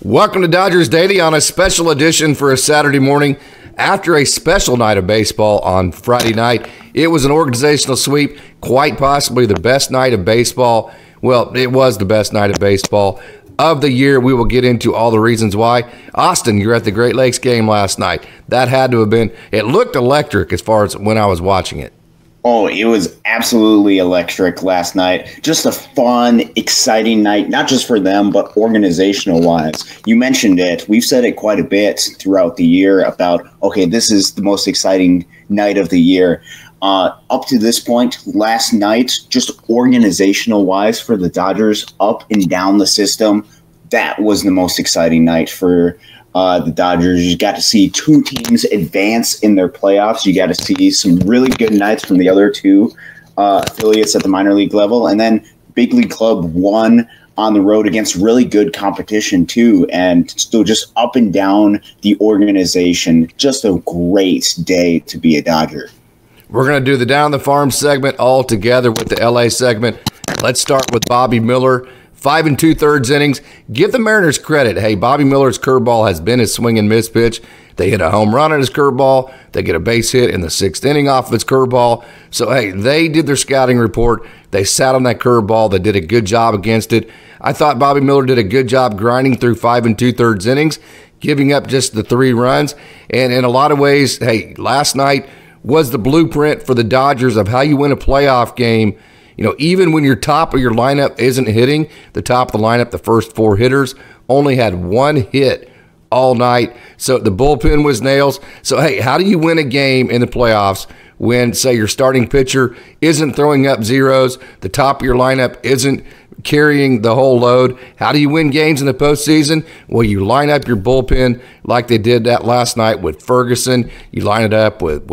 Welcome to Dodgers Daily on a special edition for a Saturday morning after a special night of baseball on Friday night. It was an organizational sweep, quite possibly the best night of baseball. Well, it was the best night of baseball of the year. We will get into all the reasons why. Austin, you're at the Great Lakes game last night. That had to have been, it looked electric as far as when I was watching it. Oh, it was absolutely electric last night. Just a fun, exciting night, not just for them, but organizational-wise. You mentioned it. We've said it quite a bit throughout the year about, okay, this is the most exciting night of the year. Up to this point, last night, just organizational-wise for the Dodgers, up and down the system, that was the most exciting night for the Dodgers. You got to see two teams advance in their playoffs. You got to see some really good nights from the other two affiliates at the minor league level. And then Big League Club won on the road against really good competition too. And still just up and down the organization. Just a great day to be a Dodger. We're going to do the Down the Farm segment all together with the LA segment. Let's start with Bobby Miller. 5 2/3 innings. Give the Mariners credit. Hey, Bobby Miller's curveball has been his swing and miss pitch. They hit a home run on his curveball. They get a base hit in the 6th inning off of his curveball. So, hey, they did their scouting report. They sat on that curveball. They did a good job against it. I thought Bobby Miller did a good job grinding through 5 2/3 innings, giving up just the 3 runs. And in a lot of ways, hey, last night was the blueprint for the Dodgers of how you win a playoff game. You know, even when your top of your lineup isn't hitting, the top of the lineup, the first 4 hitters, only had 1 hit all night. So the bullpen was nails. So, hey, how do you win a game in the playoffs when, say, your starting pitcher isn't throwing up zeros, the top of your lineup isn't carrying the whole load? How do you win games in the postseason? Well, you line up your bullpen like they did that last night with Ferguson. You line it up with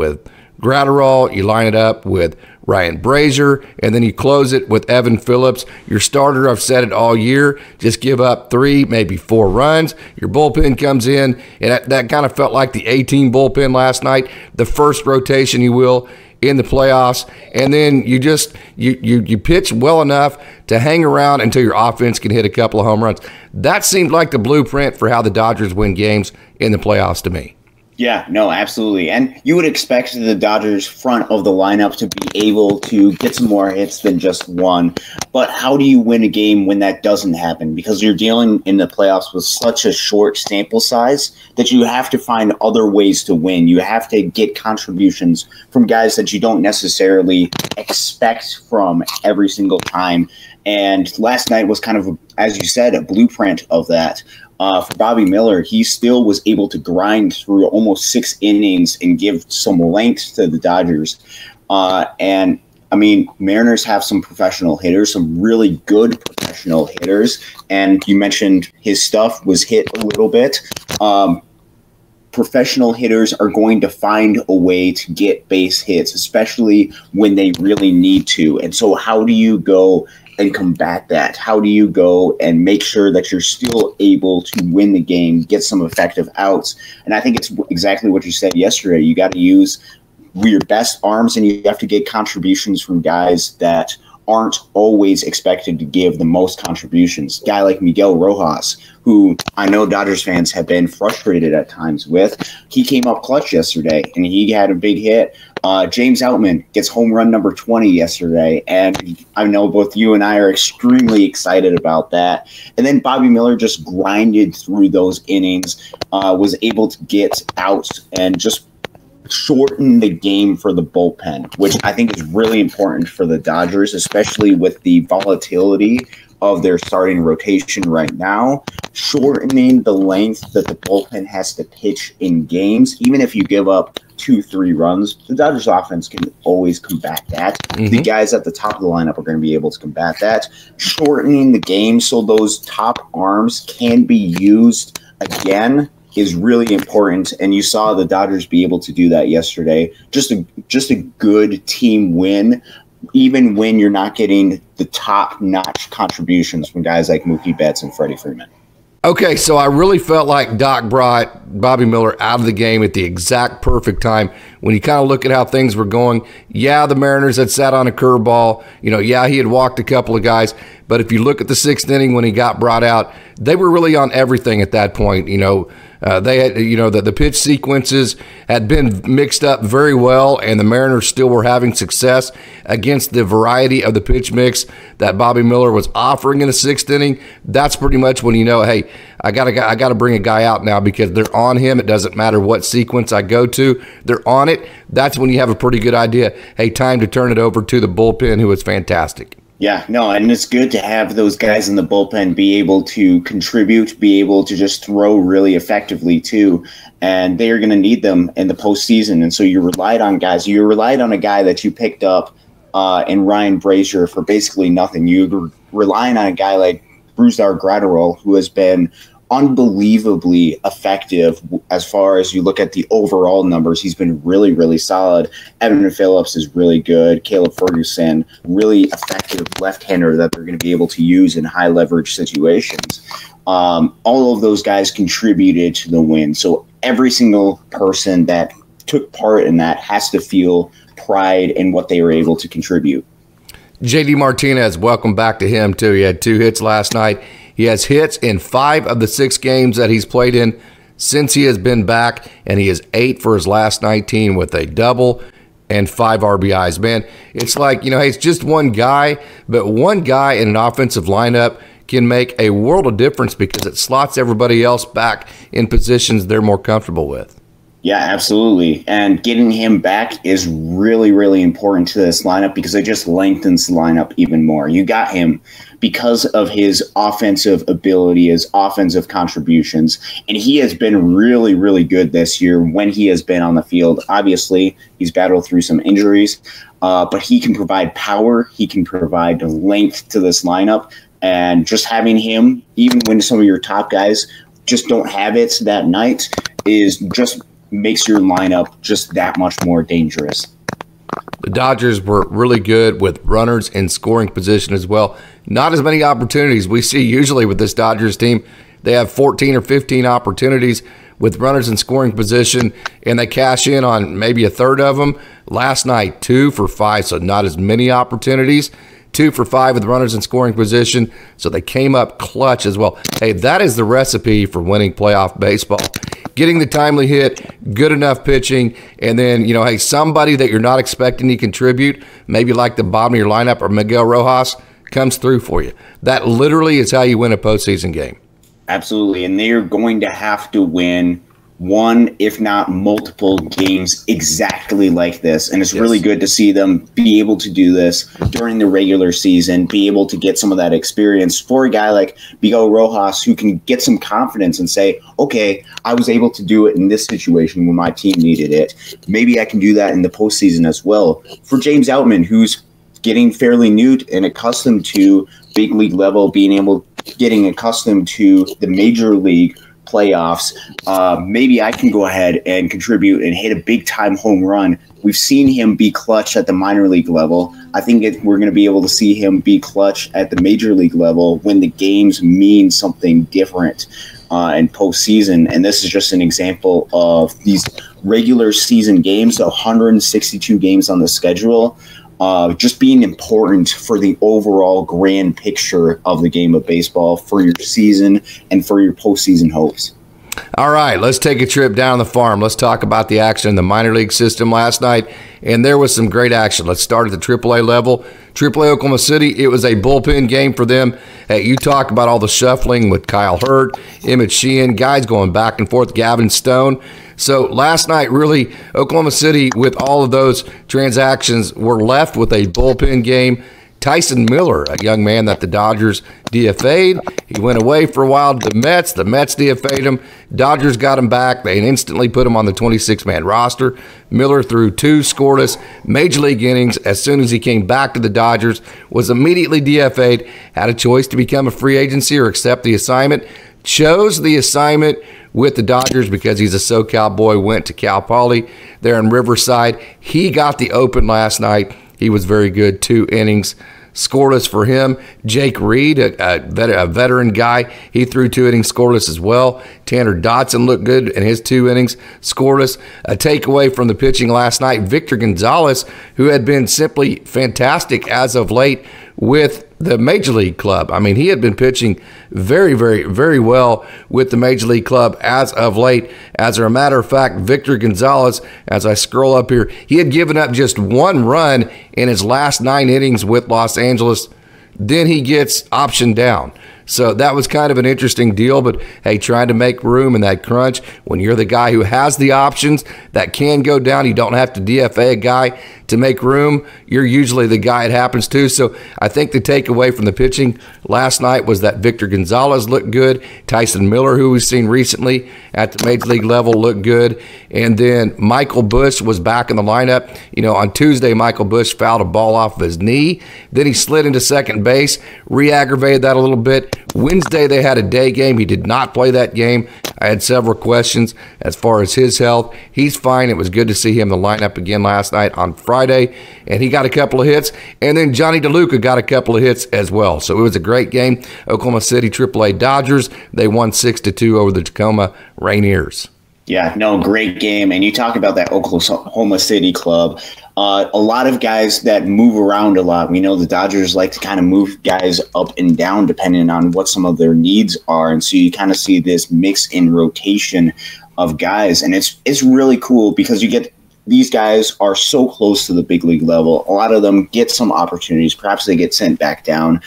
Graterol. You line it up with Ryan Brazier, and then you close it with evanphillips. Your starter, I've said it all year, just give up 3, maybe 4 runs. Your bullpen comes in, and that kind of felt like the A-team bullpen last night, the first rotation, you will, in the playoffs. And then you just you pitch well enough to hang around until your offense can hit a couple of home runs. That seemed like the blueprint for how the Dodgers win games in the playoffs to me. Yeah, no, absolutely. And you would expect the Dodgers front of the lineup to be able to get some more hits than just 1. But how do you win a game when that doesn't happen? Because you're dealing in the playoffs with such a short sample size that you have to find other ways to win. You have to get contributions from guys that you don't necessarily expect from every single time. And last night was kind of, as you said, a blueprint of that. For Bobby Miller, he still was able to grind through almost 6 innings and give some length to the Dodgers. And, I mean, Mariners have some professional hitters, some really good professional hitters. And you mentioned his stuff was hit a little bit. Professional hitters are going to find a way to get base hits, especially when they really need to. And so how do you go and combat that? How do you go and make sure that you're still able to win the game, get some effective outs? And I think it's exactly what you said yesterday. You got to use your best arms, and you have to get contributions from guys that aren't always expected to give the most contributions. A guy like Miguelrojas, who I know Dodgers fans have been frustrated at times with, he came up clutch yesterday, and he had a big hit. Jamesoutman gets home run number 20 yesterday, and I know both you and I are extremely excited about that. And then Bobby Miller just grinded through those innings, was able to get out and just shorten the game for the bullpen, which I think is really important for the Dodgers, especially with the volatility of their starting rotation right now. Shortening the length that the bullpen has to pitch in games, even if you give up 2-3 runs, the Dodgers offense can always combat that. The guys at the top of the lineup are going to be able to combat that. Shortening the game so those top arms can be used again is really important, and you saw the Dodgers be able to do that yesterday. Just a good team win, even when you're not getting the top-notch contributions from guys like Mookie Betts and Freddie Freeman. Okay, so I really felt like Doc brought Bobby Miller out of the game at the exact perfect time. When you kind of look at how things were going, yeah, the Mariners had sat on a curveball. You know, yeah, he had walked a couple of guys. But if you look at the 6th inning when he got brought out, they were really on everything at that point. They had, the pitch sequences had been mixed up very well, and the Mariners still were having success against the variety of the pitch mix that Bobby Miller was offering in the 6th inning. That's pretty much when hey, I got to bring a guy out now because they're on him. It doesn't matter what sequence I go to, they're on it. That's when you have a pretty good idea. Hey, time to turn it over to the bullpen, who is fantastic. Yeah, no, and it's good to have those guys in the bullpen be able to contribute, be able to just throw really effectively too, and they are going to need them in the postseason. And so you relied on guys. You relied on a guy that you picked up in Ryan Brazier for basically nothing. You relying on a guy like brusdargraterol, who has been unbelievably effective as far as you look at the overall numbers. He's been really, really solid. Evanphillips is really good. Caleb Ferguson, really effective left-hander that they're going to be able to use in high leverage situations. All of those guys contributed to the win. So every single person that took part in that has to feel pride in what they were able to contribute. JD Martinez, welcome back to him too. He had 2 hits last night. He has hits in 5 of the 6 games that he's played in since he has been back, and he is 8 for his last 19 with a double and 5 RBIs. Man, it's like, hey, it's just one guy, but one guy in an offensive lineup can make a world of difference because it slots everybody else back in positions they're more comfortable with. Yeah, absolutely. And getting him back is really, really important to this lineup because it just lengthens the lineup even more. You got him because of his offensive ability, his offensive contributions, and he has been really, really good this year when he has been on the field. Obviously, he's battled through some injuries, but he can provide power. He can provide length to this lineup, and just having him, even when some of your top guys just don't have it that night, is just makes your lineup just that much more dangerous. The Dodgers were really good with runners in scoring position as well. Not as many opportunities. We see usually with this Dodgers team, they have 14 or 15 opportunities with runners in scoring position, and they cash in on maybe a third of them. Last night, 2 for 5, so not as many opportunities. 2 for 5 with runners in scoring position, so they came up clutch as well. Hey, that is the recipe for winning playoff baseball. Getting the timely hit, good enough pitching, and then, hey, somebody that you're not expecting to contribute, maybe like the bottom of your lineup or Miguelrojas, comes through for you. That literally is how you win a postseason game. Absolutely, and they're going to have to win one, if not multiple games exactly like this. And it's really good to see them be able to do this during the regular season, be able to get some of that experience for a guy like Miguelrojas, who can get some confidence and say, okay, I was able to do it in this situation when my team needed it. Maybe I can do that in the postseason as well. For Jamesoutman, who's getting fairly new and accustomed to big league level, getting accustomed to the major league playoffs, maybe I can go ahead and contribute and hit a big-time home run. We've seen him be clutch at the minor league level. I think we're going to be able to see him be clutch at the major league level when the games mean something different in postseason. And this is just an example of these regular season games, 162 games on the schedule, just being important for the overall grand picture of the game of baseball for your season and for your postseason hopes. All right, let's take a trip down the farm. Let's talk about the action in the minor league system last night, and there was some great action. Let's start at the AAA level. AAA Oklahoma City, it was a bullpen game for them. Hey, you talk about all the shuffling with Kyle Hurd, Emmett Sheehan, guys going back and forth, Gavin Stone. So last night, really, Oklahoma City, with all of those transactions, were left with a bullpen game. Tyson Miller, a young man that the Dodgers DFA'd. He went away for a while to the Mets. The Mets DFA'd him. Dodgers got him back. They instantly put him on the 26-man roster. Miller threw 2 scoreless major league innings as soon as he came back to the Dodgers, was immediately DFA'd, had a choice to become a free agency or accept the assignment. Chose the assignment with the Dodgers because he's a SoCal boy, went to Cal Poly there in Riverside. He got the open last night. He was very good, 2 innings, scoreless for him. Jake Reed, a veteran guy, he threw 2 innings scoreless as well. Tanner Dotson looked good in his 2 innings, scoreless. A takeaway from the pitching last night, Victor Gonzalez, who had been simply fantastic as of late, with the Major League Club. I mean, he had been pitching very, very, very well with the Major League Club as of late. As a matter of fact, Victor Gonzalez, as I scroll up here, he had given up just 1 run in his last 9 innings with Los Angeles. Then he gets optioned down. So that was kind of an interesting deal, but hey, trying to make room in that crunch when you're the guy who has the options that can go down. You don't have to DFA a guy to make room. You're usually the guy it happens to. So I think the takeaway from the pitching last night was that Victor Gonzalez looked good. Tyson Miller, who we've seen recently at the Major League level, looked good. And then Michaelbusch was back in the lineup. You know, on Tuesday, Michaelbusch fouled a ball off of his knee. Then he slid into second base, re-aggravated that a little bit. Wednesday, they had a day game. He did not play that game. I had several questions as far as his health. He's fine. It was good to see him in the lineup again last night on Friday, and he got a couple of hits. And then Johnny DeLuca got a couple of hits as well. So it was a great game. Oklahoma City AAA Dodgers, they won 6-2 over the Tacoma Rainiers. Yeah, no, great game. And you talk about that Oklahoma City club. A lot of guys that move around a lot. We know the Dodgers like to kind of move guys up and down depending on what some of their needs are. And so you kind of see this mix in rotation of guys. And it's really cool because you get these guys are so close to the big league level. A lot of them get some opportunities. Perhaps they get sent back down.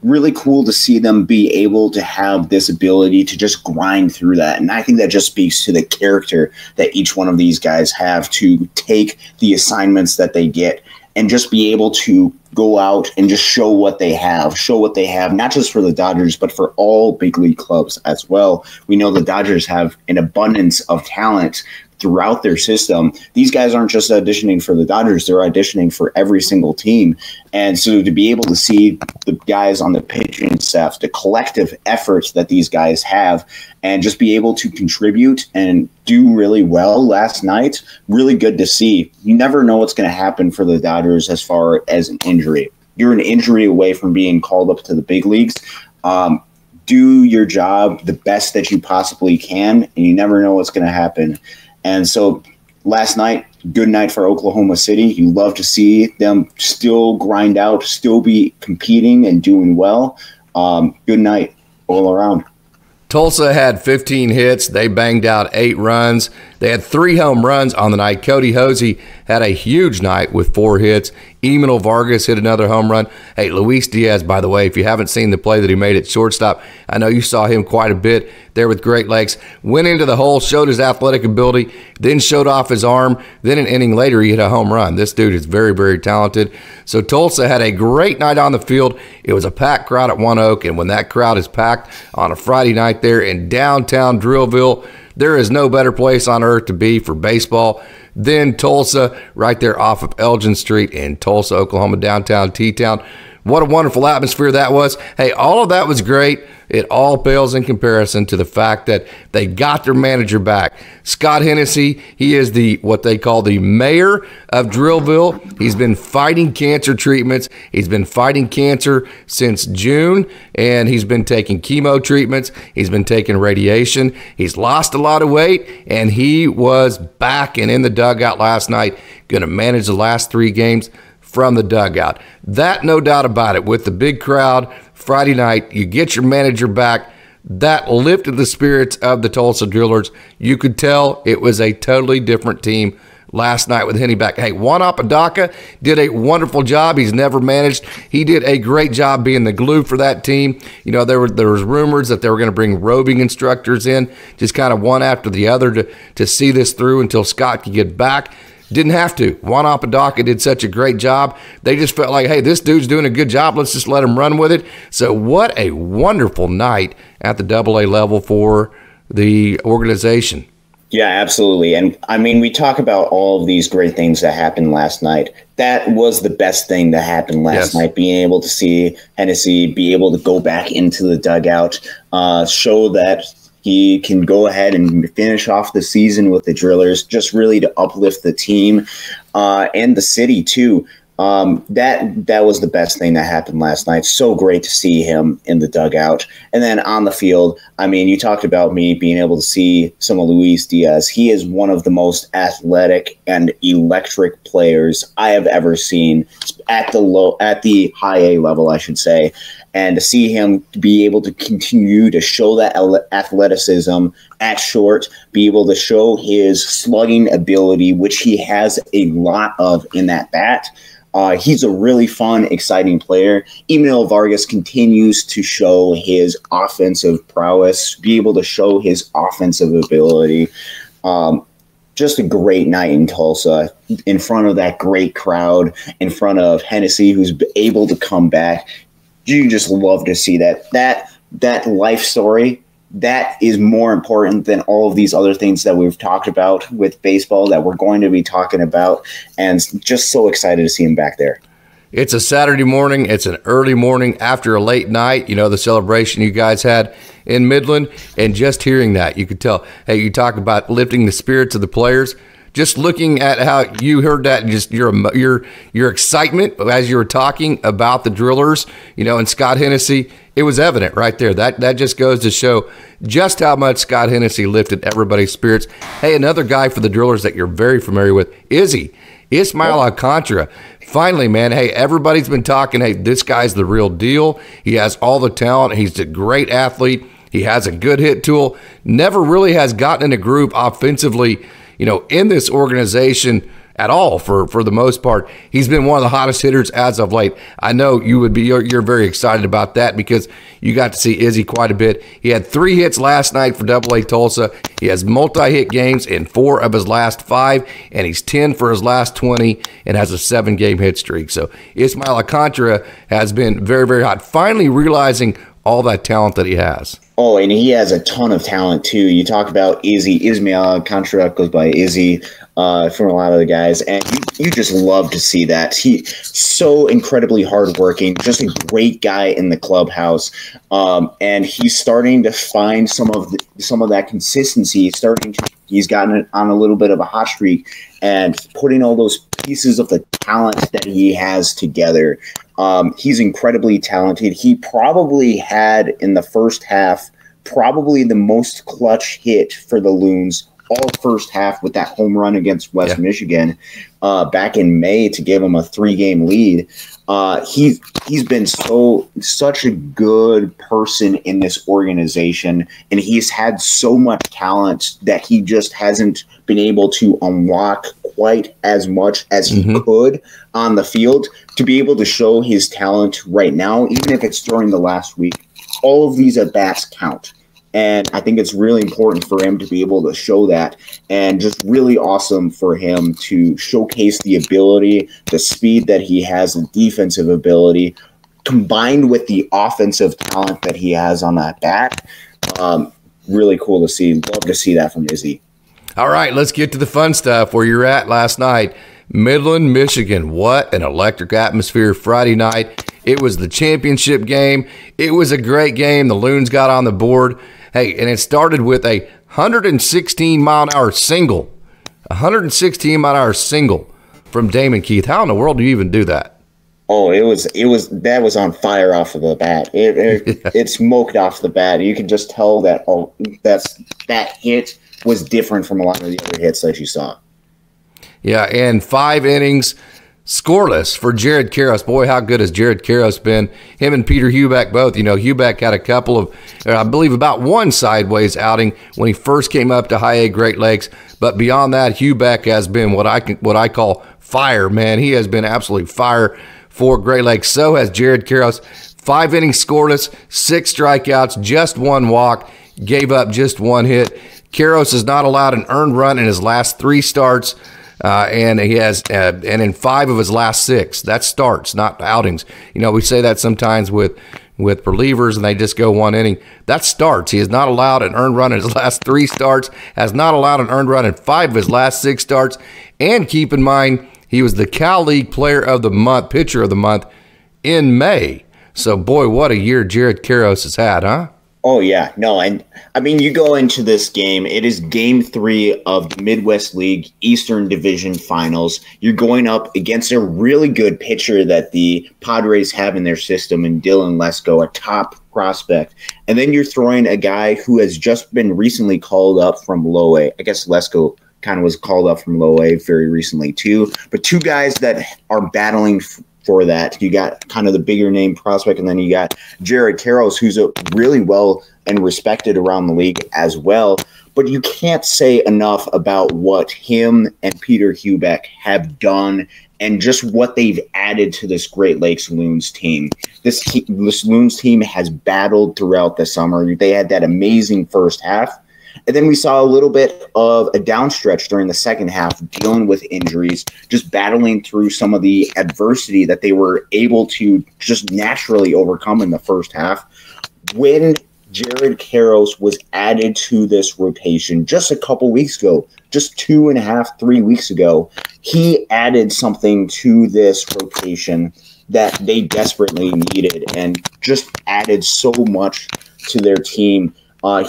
Really cool to see them be able to have this ability to just grind through that. And I think that just speaks to the character that each one of these guys have to take the assignments that they get and just be able to go out and just show what they have, not just for the Dodgers, but for all big league clubs as well. We know the Dodgers have an abundance of talent throughout their system. These guys aren't just auditioning for the Dodgers, they're auditioning for every single team. And so to be able to see the guys on the pitching staff, the collective efforts that these guys have, and just be able to contribute and do really well last night, really good to see. You never know what's going to happen for the Dodgers as far as an injury. You're an injury away from being called up to the big leagues. Do your job the best that you possibly can, and you never know what's going to happen. And so last night, good night for Oklahoma City. You love to see them still grind out, still be competing and doing well. Good night all around. Tulsa had 15 hits. They banged out 8 runs. They had 3 home runs on the night. Cody Hosey had a huge night with 4 hits. Emil Vargas hit another home run. Hey, Luis Diaz, by the way, if you haven't seen the play that he made at shortstop, I know you saw him quite a bit there with Great Lakes. Went into the hole, showed his athletic ability, then showed off his arm. Then an inning later, he hit a home run. This dude is very, very talented. So Tulsa had a great night on the field. It was a packed crowd at One Oak, and when that crowd is packed on a Friday night there in downtown Drillville, there is no better place on earth to be for baseball than Tulsa, right there off of Elgin Street in Tulsa, Oklahoma, downtown T-Town. What a wonderful atmosphere that was. Hey, all of that was great. It all pales in comparison to the fact that they got their manager back. Scott Hennessy, he is what they call the mayor of Drillville. He's been fighting cancer treatments. He's been fighting cancer since June, and he's been taking chemo treatments. He's been taking radiation. He's lost a lot of weight, and he was back and in the dugout last night, going to manage the last 3 games from the dugout. That, no doubt about it, with the big crowd Friday night, you get your manager back. That lifted the spirits of the Tulsa Drillers. You could tell it was a totally different team last night with Henny back. Hey, Juan Apodaca did a wonderful job. He's never managed. He did a great job being the glue for that team. You know, there was rumors that they were going to bring roving instructors in, just kind of one after the other to see this through until Scott could get back. Didn't have to. Juan Apodaca did such a great job. They just felt like, hey, this dude's doing a good job. Let's just let him run with it. So what a wonderful night at the AA level for the organization. Yeah, absolutely. And I mean, we talk about all of these great things that happened last night. That was the best thing that happened last night, being able to see Hennessy be able to go back into the dugout, show that he can go ahead and finish off the season with the Drillers, just really to uplift the team and the city too. That was the best thing that happened last night. So great to see him in the dugout. And then on the field, I mean, you talked about me being able to see some of Luis Diaz. He is one of the most athletic and electric players I have ever seen at the high A level, I should say. And to see him be able to continue to show that athleticism at short, be able to show his slugging ability, which he has a lot of in that bat. He's a really fun, exciting player. Emil Vargas continues to show his offensive prowess, be able to show his offensive ability. Just a great night in Tulsa, in front of that great crowd, in front of Hennessy, who's able to come back. You just love to see that. That life story, that is more important than all of these other things that we've talked about with baseball that we're going to be talking about, and just so excited to see him back there. It's a Saturday morning. It's an early morning after a late night. You know, the celebration you guys had in Midland, and just hearing that, you could tell, hey, you talk about lifting the spirits of the players. Just looking at how you heard that, and just your excitement as you were talking about the drillers, you know, and Scott Hennessy, it was evident right there. That just goes to show just how much Scott Hennessy lifted everybody's spirits. Hey, another guy for the drillers that you're very familiar with, Ismael Alcantara. Finally, man, hey, everybody's been talking, hey, this guy's the real deal. He has all the talent. He's a great athlete. He has a good hit tool. Never really has gotten in a groove offensively, you know, in this organization at all for the most part. He's been one of the hottest hitters as of late. I know you're very excited about that because you got to see Izzy quite a bit. He had 3 hits last night for AA Tulsa. He has multi-hit games in 4 of his last 5, and he's 10 for his last 20 and has a 7-game hit streak. So Ismael Alcantara has been very, very hot, finally realizing all that talent that he has. Oh, and he has a ton of talent, too. You talk about Ismael Alcantara, goes by Izzy from a lot of the guys, and you just love to see that. He's so incredibly hardworking, just a great guy in the clubhouse, and he's starting to find some of that consistency. He's gotten on a little bit of a hot streak, and putting all those pieces of the talent that he has together. He's incredibly talented. He probably had in the first half probably the most clutch hit for the Loons all first half with that home run against West Michigan back in May to give him a 3-game lead. He's been such a good person in this organization, and he's had so much talent that he just hasn't been able to unlock quite as much as he could on the field to be able to show his talent right now, even if it's during the last week. All of these at-bats count. And I think it's really important for him to be able to show that, and just really awesome for him to showcase the ability, the speed that he has, the defensive ability, combined with the offensive talent that he has on that bat. Really cool to see. Love to see that from Izzy. All right, let's get to the fun stuff where you're at last night. Midland, Michigan. What an electric atmosphere Friday night. It was the championship game. It was a great game. The Loons got on the board. Hey, and it started with a 116-mile-an-hour single. A 116-mile-an-hour single from Damon Keith. How in the world do you even do that? Oh, that was on fire off of the bat. It smoked off the bat. You can just tell that that hit was different from a lot of the other hits that you saw. Yeah, and 5 innings, scoreless for Jared Karros. Boy, how good has Jared Karros been? Him and Peter Huback both. You know, Huback had a couple of, I believe about one sideways outing when he first came up to High A Great Lakes. But beyond that, Huback has been what I call fire, man. He has been absolutely fire for Great Lakes. So has Jared Karros. 5 innings scoreless, 6 strikeouts, just 1 walk, gave up just 1 hit. Karros has not allowed an earned run in his last 3 starts. And he has, and in 5 of his last 6, that's starts, not outings. You know, we say that sometimes with relievers and they just go 1 inning. That's starts. He has not allowed an earned run in his last 3 starts, has not allowed an earned run in 5 of his last 6 starts. And keep in mind, he was the Cal League Player of the Month, Pitcher of the Month in May. So, boy, what a year Jared Karros has had, huh? Oh, yeah. No, and I mean, you go into this game, it is game 3 of the Midwest League Eastern Division Finals. You're going up against a really good pitcher that the Padres have in their system in Dylan Lesko, a top prospect. And then you're throwing a guy who has just been recently called up from low A. I guess Lesko kind of was called up from low A very recently too. But two guys that are battling for that. You got kind of the bigger name prospect, and then you got Jared Karros, who's a really well and respected around the league as well. But you can't say enough about what him and Peter Hubeck have done and just what they've added to this Great Lakes Loons team. This Loons team has battled throughout the summer. They had that amazing first half. And then we saw a little bit of a downstretch during the second half, dealing with injuries, just battling through some of the adversity that they were able to just naturally overcome in the first half. When Jared Karros was added to this rotation just a couple weeks ago, just 2.5, 3 weeks ago, he added something to this rotation that they desperately needed and just added so much to their team.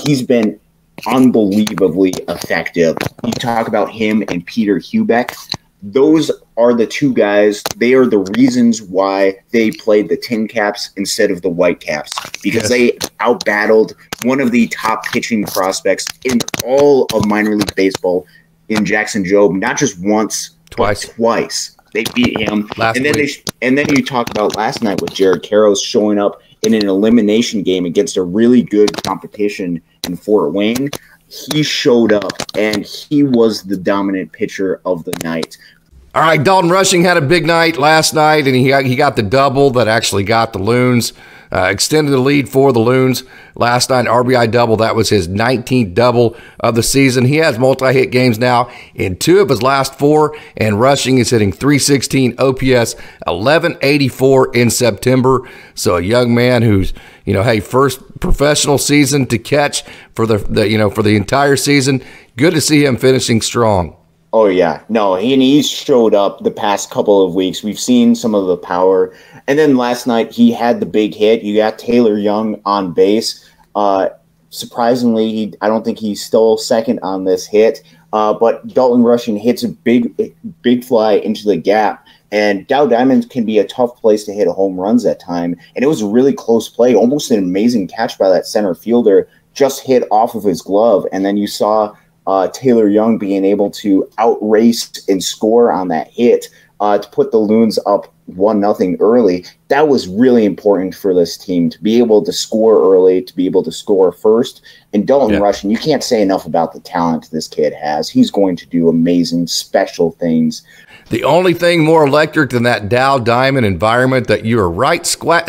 He's been unbelievably effective. You talk about him and Peter Hubeck. Those are the two guys. They are the reasons why they played the Tin Caps instead of the White Caps, because they outbattled one of the top pitching prospects in all of minor league baseball in Jackson Jobe, not just once, but twice. They beat him. And then you talk about last night with Jared Karros showing up in an elimination game against a really good competition in Fort Wayne. He showed up, and he was the dominant pitcher of the night. All right, Dalton Rushing had a big night last night, and he got the double that actually got the Loons, extended the lead for the Loons last night, RBI double. That was his 19th double of the season. He has multi-hit games now in 2 of his last 4, and Rushing is hitting .316 OPS, 1184 in September. So a young man who's, first professional season to catch for the entire season. Good to see him finishing strong. Oh, yeah. No, he's showed up the past couple of weeks. We've seen some of the power. And then last night, he had the big hit. You got Taylor Young on base. Surprisingly, I don't think he stole second on this hit. But Dalton Rushing hits a big fly into the gap. And Dow Diamond can be a tough place to hit home runs at time. And it was a really close play, almost an amazing catch by that center fielder, just hit off of his glove. And then you saw Taylor Young being able to outrace and score on that hit to put the Loons up 1-0 early. That was really important for this team to be able to score early, to be able to score first. And Dalton Rushing, you can't say enough about the talent this kid has. He's going to do amazing, special things. The only thing more electric than that Dow Diamond environment that you were right smack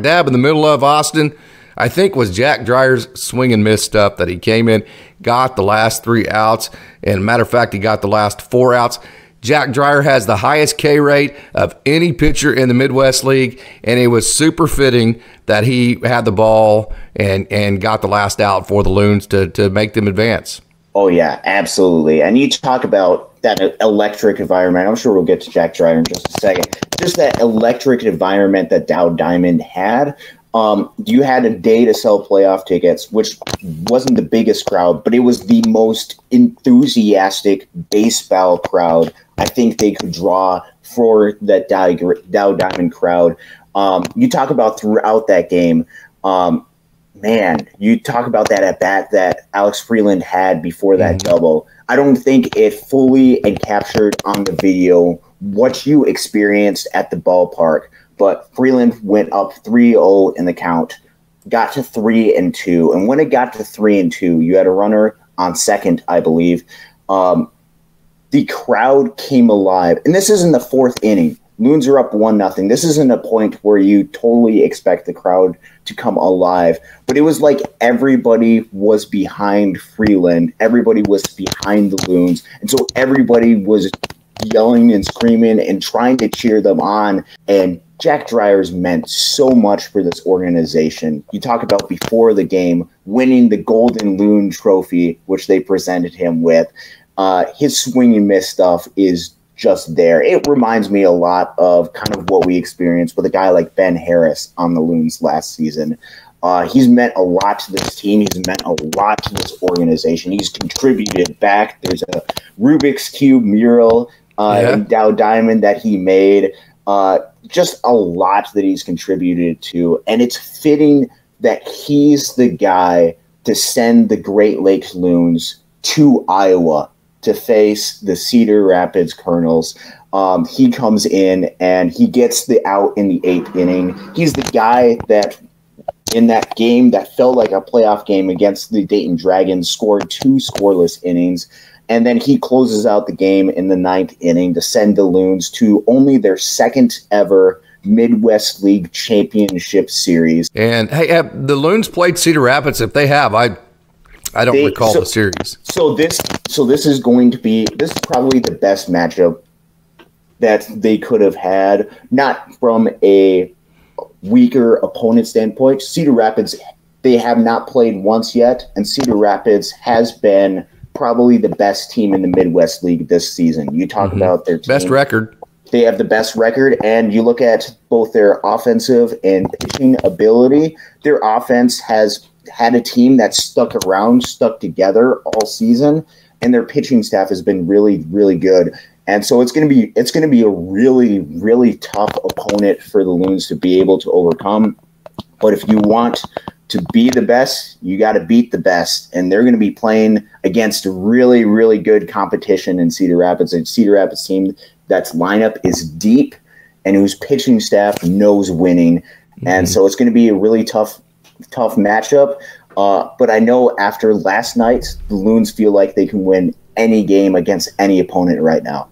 dab in the middle of, Austin, I think, was jackdreyer's swing and miss stuff that he came in, got the last 3 outs, and matter of fact, he got the last 4 outs. Jackdreyer has the highest K rate of any pitcher in the Midwest League, and it was super fitting that he had the ball and got the last out for the Loons to make them advance. Oh, yeah, absolutely. And you talk about that electric environment. I'm sure we'll get to Jackdreyer in just a second. Just that electric environment that Dow Diamond had. You had a day to sell playoff tickets, which wasn't the biggest crowd, but it was the most enthusiastic baseball crowd I think they could draw for that Dow Diamond crowd. You talk about throughout that game, you talk about that at-bat that Alex Freeland had before that double. I don't think it fully encaptured on the video what you experienced at the ballpark. But Freeland went up 3-0 in the count, got to 3-2. And when it got to 3-2, you had a runner on second, I believe. The crowd came alive. And this isn't the 4th inning. Loons are up 1-0. This isn't a point where you totally expect the crowd to come alive. But it was like everybody was behind Freeland. Everybody was behind the Loons. And so everybody was yelling and screaming and trying to cheer them on. And Jackdreyer's meant so much for this organization. You talk about before the game winning the Golden Loon Trophy, which they presented him with. His swing and miss stuff is just there. It reminds me a lot of kind of what we experienced with a guy like Ben Harris on the Loons last season. He's meant a lot to this team. He's meant a lot to this organization. He's contributed back. There's a Rubik's Cube mural in Dow Diamond that he made. Just a lot that he's contributed to. And it's fitting that he's the guy to send the Great Lakes Loons to Iowa to face the Cedar Rapids Colonels. He comes in and he gets the out in the 8th inning. He's the guy that in that game that felt like a playoff game against the Dayton Dragons scored 2 scoreless innings. And then he closes out the game in the 9th inning to send the Loons to only their 2nd ever Midwest League Championship Series. And hey, have the Loons played Cedar Rapids? If they have, I don't recall the series. So this is probably the best matchup that they could have had, not from a weaker opponent standpoint. Cedar Rapids, they have not played once yet, and Cedar Rapids has been probably the best team in the Midwest League this season. You talk about their team. Best record. They have the best record, and you look at both their offensive and pitching ability. Their offense has had a team that's stuck together all season, and their pitching staff has been really, really good. And so it's going to be a really, really tough opponent for the Loons to be able to overcome. But if you want to be the best, you got to beat the best. And they're going to be playing against really, really good competition in Cedar Rapids. A Cedar Rapids team that's lineup is deep and whose pitching staff knows winning. And so it's going to be a really tough matchup. But I know after last night, the Loons feel like they can win any game against any opponent right now.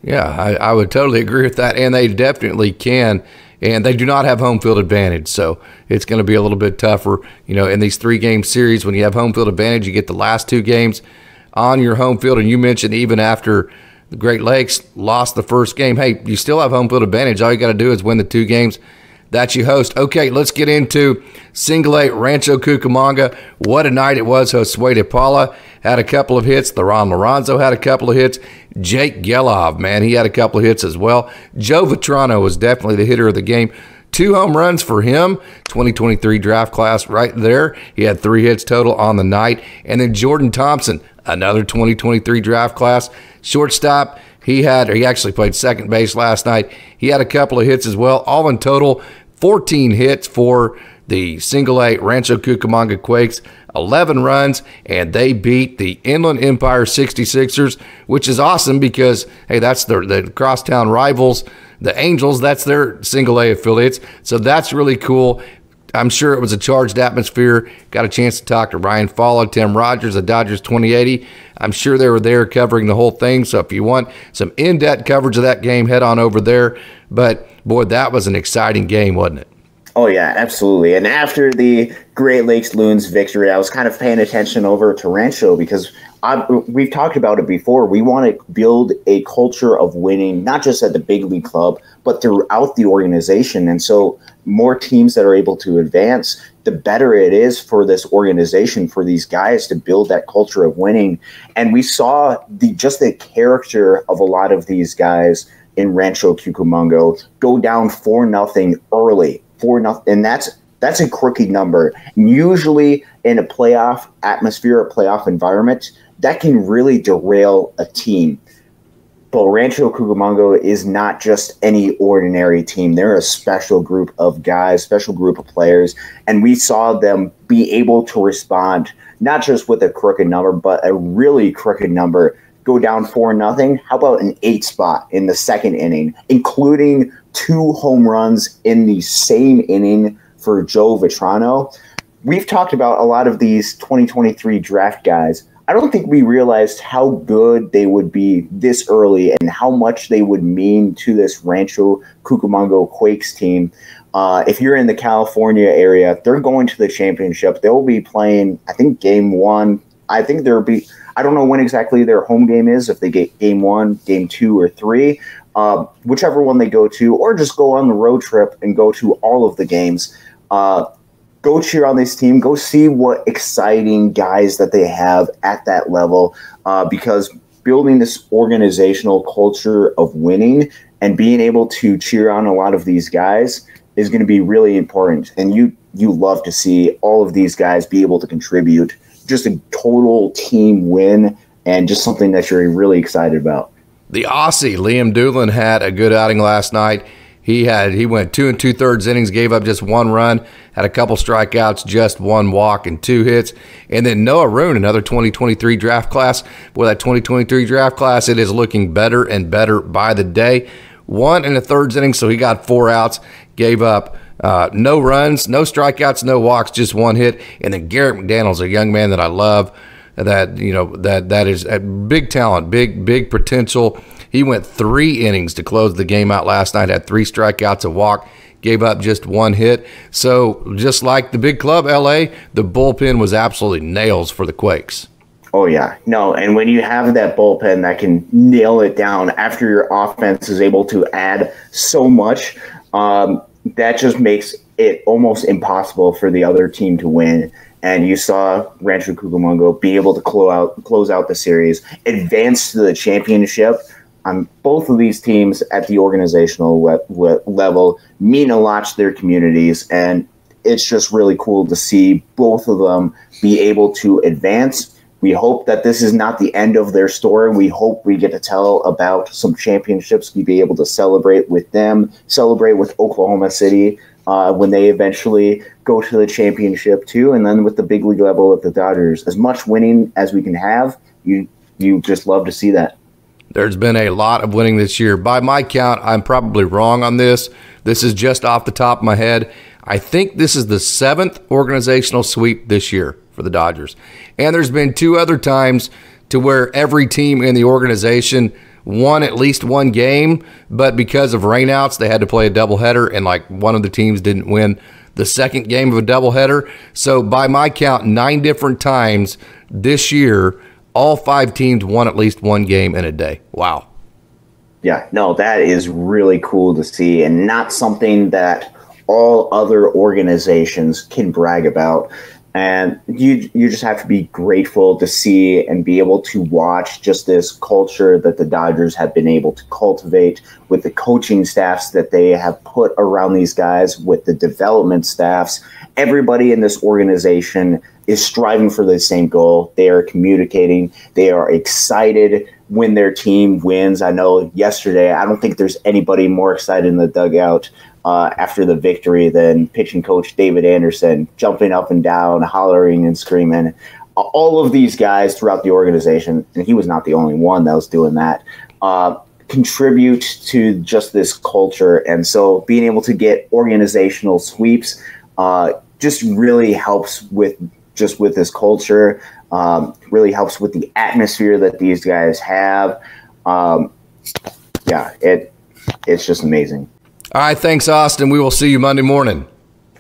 Yeah, I would totally agree with that, and they definitely can. And they do not have home field advantage, so it's going to be a little bit tougher. In these 3-game series, when you have home field advantage, you get the last 2 games on your home field. And you mentioned even after the Great Lakes lost the first game, hey, you still have home field advantage. All you got to do is win the 2 games that you host. Okay, let's get into Single A Rancho Cucamonga. What a night it was. Josue de Paula had a couple of hits. Theron Lorenzo had a couple of hits. Jake Gelov, man, he had a couple of hits as well. Joe Vitrano was definitely the hitter of the game. 2 home runs for him. 2023 draft class right there. He had 3 hits total on the night. And then Jordan Thompson, another 2023 draft class. Shortstop, he actually played second base last night. He had a couple of hits as well. All in total, 14 hits for the Single A Rancho Cucamonga Quakes, 11 runs, and they beat the Inland Empire 66ers, which is awesome because, hey, that's the crosstown rivals, the Angels. That's their Single A affiliates, so that's really cool. I'm sure it was a charged atmosphere. Got a chance to talk to Ryan Follow, Tim Rogers of Dodgers 2080. I'm sure they were there covering the whole thing, so if you want some in-depth coverage of that game, head on over there. But, boy, that was an exciting game, wasn't it? Oh, yeah, absolutely. And after the Great Lakes Loons victory, I was kind of paying attention over to Rancho because we've talked about it before. We want to build a culture of winning, not just at the big league club, but throughout the organization. And so more teams that are able to advance, the better it is for this organization, for these guys to build that culture of winning. And we saw just the character of a lot of these guys in Rancho Cucamonga go down 4-0 early. 4-0, and that's a crooked number. Usually in a playoff atmosphere, a playoff environment, that can really derail a team. But Rancho Cucamonga is not just any ordinary team. They're a special group of guys, special group of players, and we saw them be able to respond, not just with a crooked number, but a really crooked number. Go down 4-0. How about an 8 spot in the 2nd inning, including 2 home runs in the same inning for Joe Vitrano? We've talked about a lot of these 2023 draft guys. I don't think we realized how good they would be this early and how much they would mean to this Rancho Cucamonga Quakes team. If you're in the California area, they're going to the championship. They'll be playing, I think, game 1. I think I don't know when exactly their home game is, if they get game 1, game 2, or 3, whichever one they go to, or just go on the road trip and go to all of the games. Go cheer on this team. Go see what exciting guys that they have at that level, because building this organizational culture of winning and being able to cheer on a lot of these guys is going to be really important. And you love to see all of these guys be able to contribute. Just a total team win and just something that you're really excited about. The Aussie, Liam Doolin, had a good outing last night. He went 2 2/3 innings, gave up just 1 run, had a couple strikeouts, just 1 walk and 2 hits. And then Noah Roon, another 2023 draft class. Boy, that 2023 draft class, it is looking better and better by the day. 1 1/3 innings, so he got 4 outs, gave up no runs, no strikeouts, no walks, just 1 hit. And then Garrett McDaniel's a young man that I love. That is a big talent, big potential. He went 3 innings to close the game out last night, had 3 strikeouts, a walk, gave up just 1 hit. So just like the big club, LA, the bullpen was absolutely nails for the Quakes. Oh, yeah. No, and when you have that bullpen that can nail it down after your offense is able to add so much, that just makes it almost impossible for the other team to win. And you saw Rancho Cucamonga be able to close out the series, advance to the championship. Both of these teams at the organizational level mean a lot to their communities, and it's just really cool to see both of them be able to advance. We hope that this is not the end of their story. We hope we get to tell about some championships, we be able to celebrate with them, celebrate with Oklahoma City when they eventually go to the championship too, and then with the big league level of the Dodgers. As much winning as we can have, you just love to see that. There's been a lot of winning this year. By my count, I'm probably wrong on this. This is just off the top of my head. I think this is the 7th organizational sweep this year for the Dodgers. And there's been 2 other times to where every team in the organization won at least 1 game, but because of rainouts, they had to play a doubleheader, and like one of the teams didn't win the second game of a doubleheader. So by my count, 9 different times this year, all 5 teams won at least 1 game in a day. Wow. Yeah, no, that is really cool to see, and not something that all other organizations can brag about. And you just have to be grateful to see and be able to watch just this culture that the Dodgers have been able to cultivate with the coaching staffs that they have put around these guys, with the development staffs. Everybody in this organization is striving for the same goal. They are communicating. They are excited when their team wins. I know yesterday, I don't think there's anybody more excited in the dugout after the victory than pitching coach David Anderson, jumping up and down, hollering and screaming. All of these guys throughout the organization, and he was not the only one that was doing that, contribute to just this culture. And so being able to get organizational sweeps just really helps with this culture, really helps with the atmosphere that these guys have. It's just amazing. All right, thanks, Austin. We will see you Monday morning.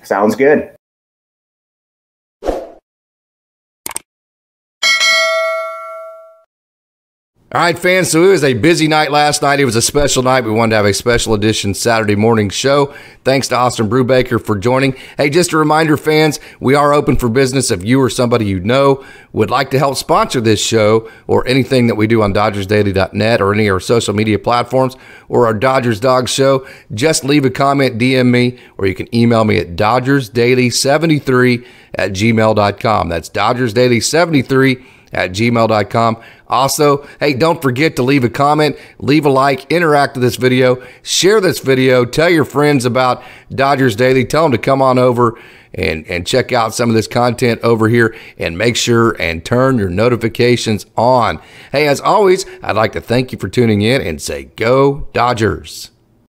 Sounds good. All right, fans, so it was a busy night last night. It was a special night. We wanted to have a special edition Saturday morning show. Thanks to Austin Brubaker for joining. Hey, just a reminder, fans, we are open for business. If you or somebody you know would like to help sponsor this show or anything that we do on dodgersdaily.net or any of our social media platforms or our Dodgers Dog Show, just leave a comment, DM me, or you can email me at dodgersdaily73@gmail.com. That's dodgersdaily73@gmail.com. Also, hey, don't forget to leave a comment, leave a like, interact with this video, share this video, tell your friends about Dodgers Daily, tell them to come on over and check out some of this content over here, and make sure and turn your notifications on. Hey, as always, I'd like to thank you for tuning in and say, go Dodgers.